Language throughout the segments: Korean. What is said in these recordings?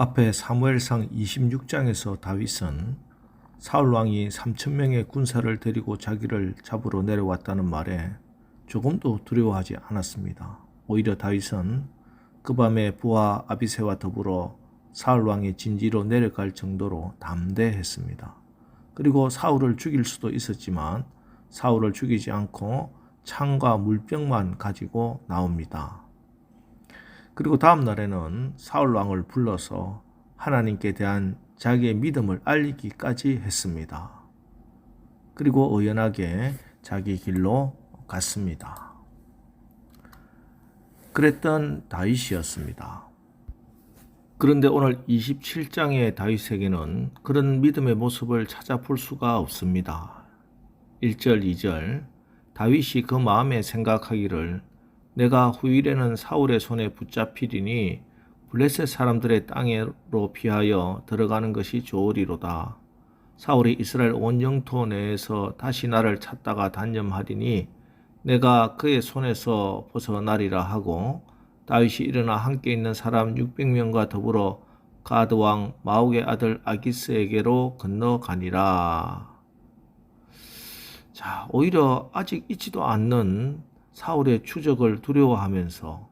앞에 사무엘상 26장에서 다윗은 사울 왕이 3,000명의 군사를 데리고 자기를 잡으러 내려왔다는 말에 조금도 두려워하지 않았습니다. 오히려 다윗은 그 밤에 부하 아비새와 더불어 사울 왕의 진지로 내려갈 정도로 담대했습니다. 그리고 사울을 죽일 수도 있었지만 사울을 죽이지 않고 창과 물병만 가지고 나옵니다. 그리고 다음 날에는 사울 왕을 불러서 하나님께 대한 자기의 믿음을 알리기까지 했습니다. 그리고 의연하게 자기 길로 갔습니다. 그랬던 다윗이었습니다. 그런데 오늘 27장의 다윗에게는 그런 믿음의 모습을 찾아볼 수가 없습니다. 1절, 2절 다윗이 그 마음에 생각하기를 내가 후일에는 사울의 손에 붙잡히리니 블레셋 사람들의 땅으로 피하여 들어가는 것이 좋으리로다. 사울이 이스라엘 온 영토 내에서 다시 나를 찾다가 단념하리니 내가 그의 손에서 벗어나리라 하고 다윗이 일어나 함께 있는 사람 600명과 더불어 가드 왕 마옥의 아들 아기스에게로 건너가니라. 자, 오히려 아직 있지도 않는 사울의 추적을 두려워하면서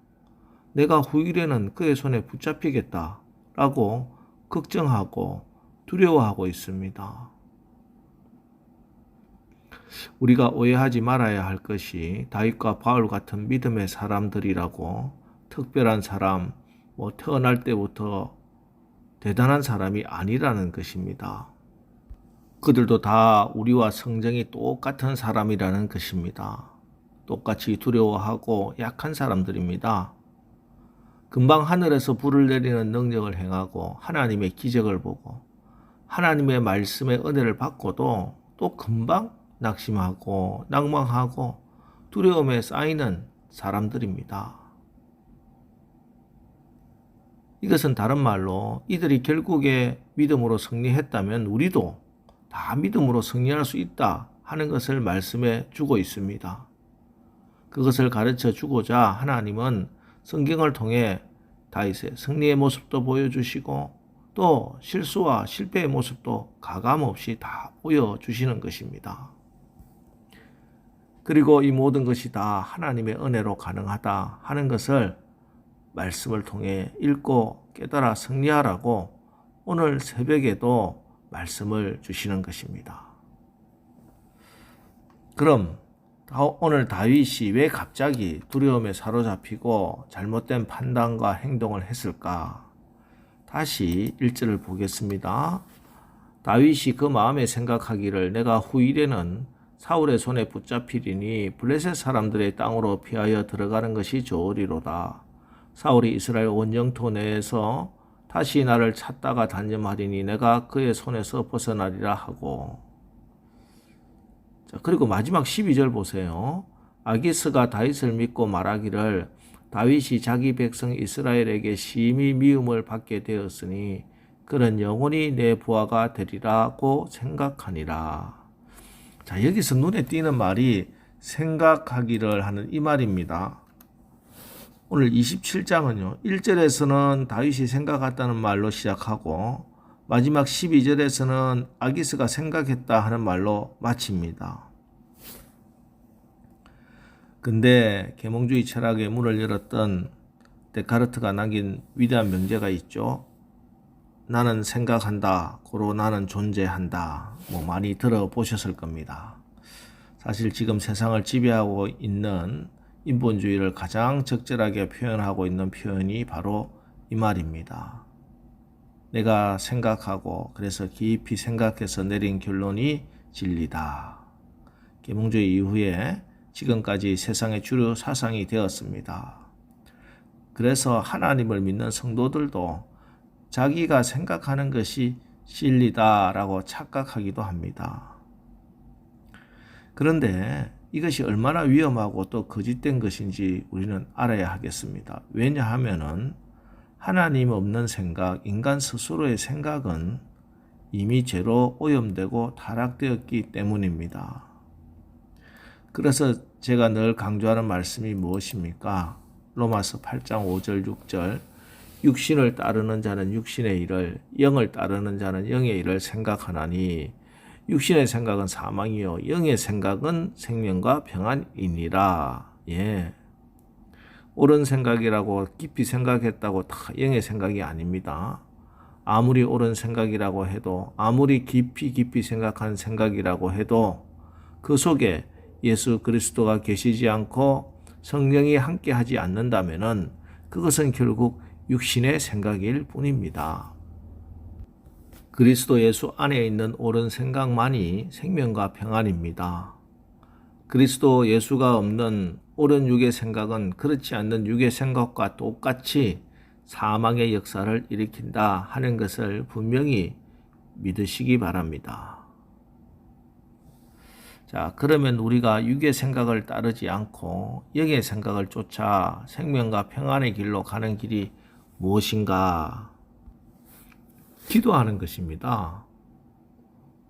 내가 후일에는 그의 손에 붙잡히겠다라고 걱정하고 두려워하고 있습니다. 우리가 오해하지 말아야 할 것이 다윗과 바울 같은 믿음의 사람들이라고 특별한 사람, 태어날 때부터 대단한 사람이 아니라는 것입니다. 그들도 다 우리와 성정이 똑같은 사람이라는 것입니다. 똑같이 두려워하고 약한 사람들입니다. 금방 하늘에서 불을 내리는 능력을 행하고 하나님의 기적을 보고 하나님의 말씀의 은혜를 받고도 또 금방 낙심하고 낭망하고 두려움에 쌓이는 사람들입니다. 이것은 다른 말로 이들이 결국에 믿음으로 승리했다면 우리도 다 믿음으로 승리할 수 있다 하는 것을 말씀해 주고 있습니다. 그것을 가르쳐 주고자 하나님은 성경을 통해 다윗의 승리의 모습도 보여주시고 또 실수와 실패의 모습도 가감없이 다 보여주시는 것입니다. 그리고 이 모든 것이 다 하나님의 은혜로 가능하다 하는 것을 말씀을 통해 읽고 깨달아 승리하라고 오늘 새벽에도 말씀을 주시는 것입니다. 그럼 오늘 다윗이 왜 갑자기 두려움에 사로잡히고 잘못된 판단과 행동을 했을까? 다시 1절을 보겠습니다. 다윗이 그 마음에 생각하기를 내가 후일에는 사울의 손에 붙잡히리니 블레셋 사람들의 땅으로 피하여 들어가는 것이 좋으리로다. 사울이 이스라엘 온 영토 내에서 다시 나를 찾다가 단념하리니 내가 그의 손에서 벗어나리라 하고. 자, 그리고 마지막 12절 보세요. 아기스가 다윗을 믿고 말하기를 다윗이 자기 백성 이스라엘에게 심히 미움을 받게 되었으니 그는 영원히 내 부하가 되리라고 생각하니라. 자, 여기서 눈에 띄는 말이 생각하기를 하는 이 말입니다. 오늘 27장은요. 1절에서는 다윗이 생각했다는 말로 시작하고 마지막 12절에서는 아기스가 생각했다 하는 말로 마칩니다. 근데 계몽주의 철학의 문을 열었던 데카르트가 남긴 위대한 명제가 있죠. 나는 생각한다, 고로 나는 존재한다. 많이 들어보셨을 겁니다. 사실 지금 세상을 지배하고 있는 인본주의를 가장 적절하게 표현하고 있는 표현이 바로 이 말입니다. 내가 생각하고 그래서 깊이 생각해서 내린 결론이 진리다. 계몽주의 이후에 지금까지 세상의 주류 사상이 되었습니다. 그래서 하나님을 믿는 성도들도 자기가 생각하는 것이 진리다라고 착각하기도 합니다. 그런데 이것이 얼마나 위험하고 또 거짓된 것인지 우리는 알아야 하겠습니다. 왜냐하면은 하나님 없는 생각, 인간 스스로의 생각은 이미 죄로 오염되고 타락되었기 때문입니다. 그래서 제가 늘 강조하는 말씀이 무엇입니까? 로마서 8장 5절 6절 육신을 따르는 자는 육신의 일을, 영을 따르는 자는 영의 일을 생각하나니 육신의 생각은 사망이요 영의 생각은 생명과 평안이니라. 예. 옳은 생각이라고 깊이 생각했다고 다 영의 생각이 아닙니다. 아무리 옳은 생각이라고 해도, 아무리 깊이 생각한 생각이라고 해도 그 속에 예수 그리스도가 계시지 않고 성령이 함께하지 않는다면은 그것은 결국 육신의 생각일 뿐입니다. 그리스도 예수 안에 있는 옳은 생각만이 생명과 평안입니다. 그리스도 예수가 없는 옳은 육의 생각은 그렇지 않는 육의 생각과 똑같이 사망의 역사를 일으킨다 하는 것을 분명히 믿으시기 바랍니다. 자, 그러면 우리가 육의 생각을 따르지 않고 영의 생각을 쫓아 생명과 평안의 길로 가는 길이 무엇인가? 기도하는 것입니다.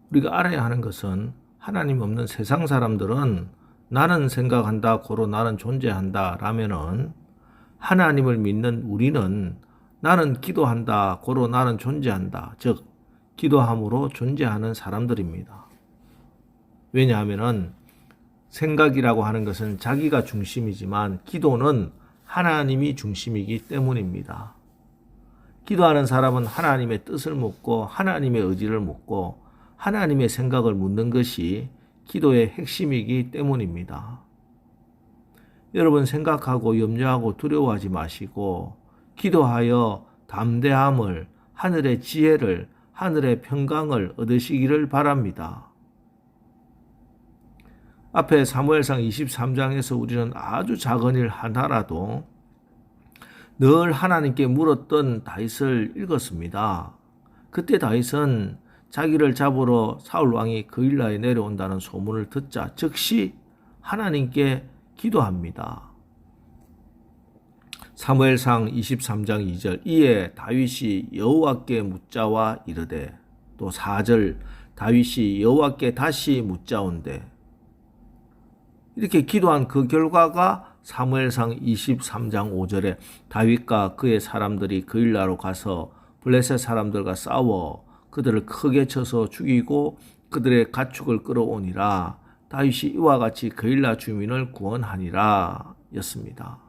우리가 알아야 하는 것은 하나님 없는 세상 사람들은 나는 생각한다, 고로 나는 존재한다 라면은 하나님을 믿는 우리는 나는 기도한다, 고로 나는 존재한다. 즉, 기도함으로 존재하는 사람들입니다. 왜냐하면은 생각이라고 하는 것은 자기가 중심이지만 기도는 하나님이 중심이기 때문입니다. 기도하는 사람은 하나님의 뜻을 묻고 하나님의 의지를 묻고 하나님의 생각을 묻는 것이 기도의 핵심이기 때문입니다. 여러분 생각하고 염려하고 두려워하지 마시고 기도하여 담대함을, 하늘의 지혜를, 하늘의 평강을 얻으시기를 바랍니다. 앞에 사무엘상 23장에서 우리는 아주 작은 일 하나라도 늘 하나님께 물었던 다윗을 읽었습니다. 그때 다윗은 자기를 잡으러 사울 왕이 그일라에 내려온다는 소문을 듣자 즉시 하나님께 기도합니다. 사무엘상 23장 2절 이에 다윗이 여호와께 묻자와 이르되, 또 4절 다윗이 여호와께 다시 묻자온대. 이렇게 기도한 그 결과가 사무엘상 23장 5절에 다윗과 그의 사람들이 그일라로 가서 블레셋 사람들과 싸워 그들을 크게 쳐서 죽이고 그들의 가축을 끌어오니라. 다윗이 이와 같이 그일라 주민을 구원하니라 였습니다.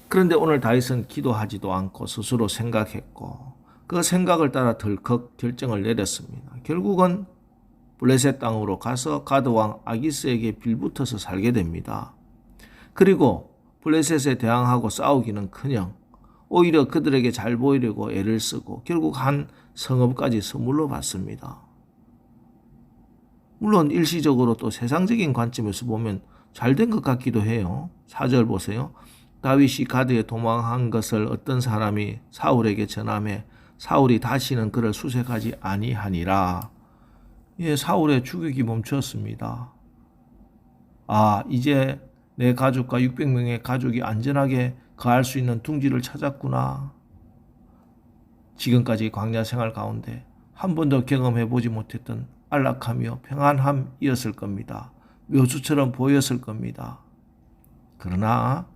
그런데 오늘 다윗은 기도하지도 않고 스스로 생각했고 그 생각을 따라 덜컥 결정을 내렸습니다. 결국은 블레셋 땅으로 가서 가드왕 아기스에게 빌붙어서 살게 됩니다. 그리고 블레셋에 대항하고 싸우기는커녕 오히려 그들에게 잘 보이려고 애를 쓰고 결국 한 성읍까지 선물로 받습니다. 물론 일시적으로 또 세상적인 관점에서 보면 잘된 것 같기도 해요. 4절 보세요. 다윗이 가드에 도망한 것을 어떤 사람이 사울에게 전하매 사울이 다시는 그를 수색하지 아니하니라. 예, 사울의 추격이 멈췄습니다. 아, 이제 내 가족과 600명의 가족이 안전하게 거할 수 있는 둥지를 찾았구나. 지금까지 광야 생활 가운데 한 번도 경험해보지 못했던 안락하며 평안함이었을 겁니다. 묘수처럼 보였을 겁니다. 그러나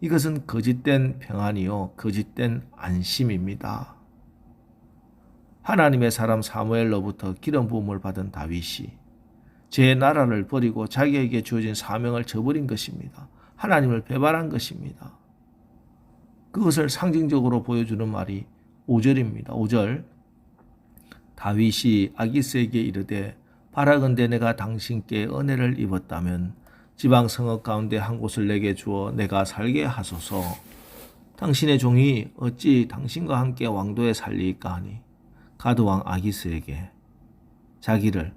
이것은 거짓된 평안이요, 거짓된 안심입니다. 하나님의 사람 사무엘로부터 기름 부음을 받은 다윗이 제 나라를 버리고 자기에게 주어진 사명을 저버린 것입니다. 하나님을 배반한 것입니다. 그것을 상징적으로 보여주는 말이 5절입니다. 5절 다윗이 아기스에게 이르되 바라건대 내가 당신께 은혜를 입었다면 지방 성읍 가운데 한 곳을 내게 주어 내가 살게 하소서. 당신의 종이 어찌 당신과 함께 왕도에 살리까 하니 가드왕 아기스에게 자기를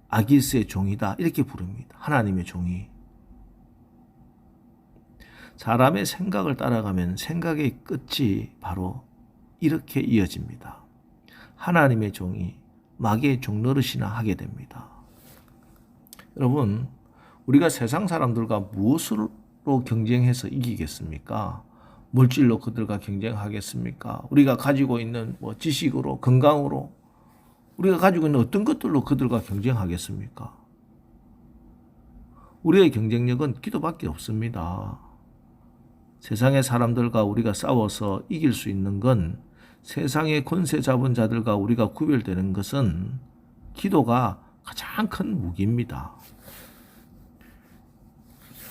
아기스의 종이다 이렇게 부릅니다. 하나님의 종이. 사람의 생각을 따라가면 생각의 끝이 바로 이렇게 이어집니다. 하나님의 종이 마귀의 종노릇이나 하게 됩니다. 여러분, 우리가 세상 사람들과 무엇으로 경쟁해서 이기겠습니까? 물질로 그들과 경쟁하겠습니까? 우리가 가지고 있는 지식으로, 건강으로, 우리가 가지고 있는 어떤 것들로 그들과 경쟁하겠습니까? 우리의 경쟁력은 기도밖에 없습니다. 세상의 사람들과 우리가 싸워서 이길 수 있는 건, 세상의 권세 잡은 자들과 우리가 구별되는 것은 기도가 가장 큰 무기입니다.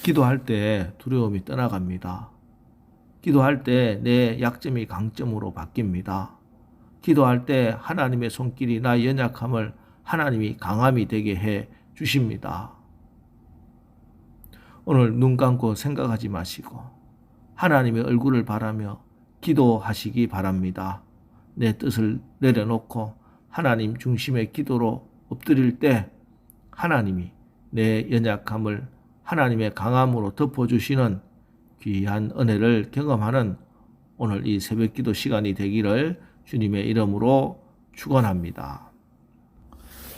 기도할 때 두려움이 떠나갑니다. 기도할 때 내 약점이 강점으로 바뀝니다. 기도할 때 하나님의 손길이 나의 연약함을 하나님이 강함이 되게 해 주십니다. 오늘 눈 감고 생각하지 마시고 하나님의 얼굴을 바라며 기도하시기 바랍니다. 내 뜻을 내려놓고 하나님 중심의 기도로 엎드릴 때 하나님이 내 연약함을 하나님의 강함으로 덮어주시는 귀한 은혜를 경험하는 오늘 이 새벽기도 시간이 되기를 주님의 이름으로 축원합니다.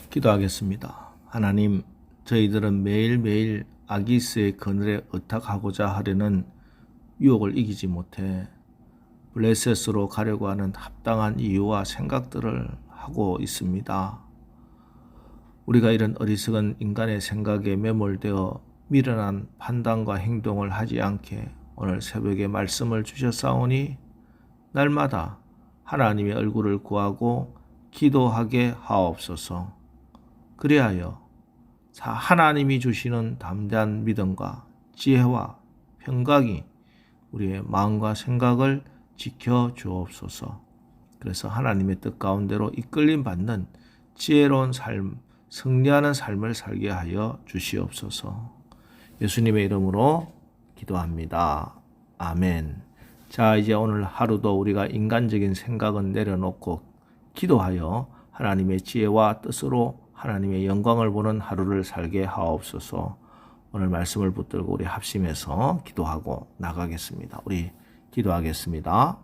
기도하겠습니다. 하나님, 저희들은 매일매일 아기스의 그늘에 의탁하고자 하려는 유혹을 이기지 못해 블레셋으로 가려고 하는 합당한 이유와 생각들을 하고 있습니다. 우리가 이런 어리석은 인간의 생각에 매몰되어 미련한 판단과 행동을 하지 않게 오늘 새벽에 말씀을 주셨사오니 날마다 하나님의 얼굴을 구하고 기도하게 하옵소서. 그리하여 하나님이 주시는 담대한 믿음과 지혜와 평강이 우리의 마음과 생각을 지켜 주옵소서. 그래서 하나님의 뜻 가운데로 이끌림 받는 지혜로운 삶, 승리하는 삶을 살게 하여 주시옵소서. 예수님의 이름으로 기도합니다. 아멘. 자, 이제 오늘 하루도 우리가 인간적인 생각은 내려놓고 기도하여 하나님의 지혜와 뜻으로 하나님의 영광을 보는 하루를 살게 하옵소서. 오늘 말씀을 붙들고 우리 합심해서 기도하고 나가겠습니다. 우리 기도하겠습니다.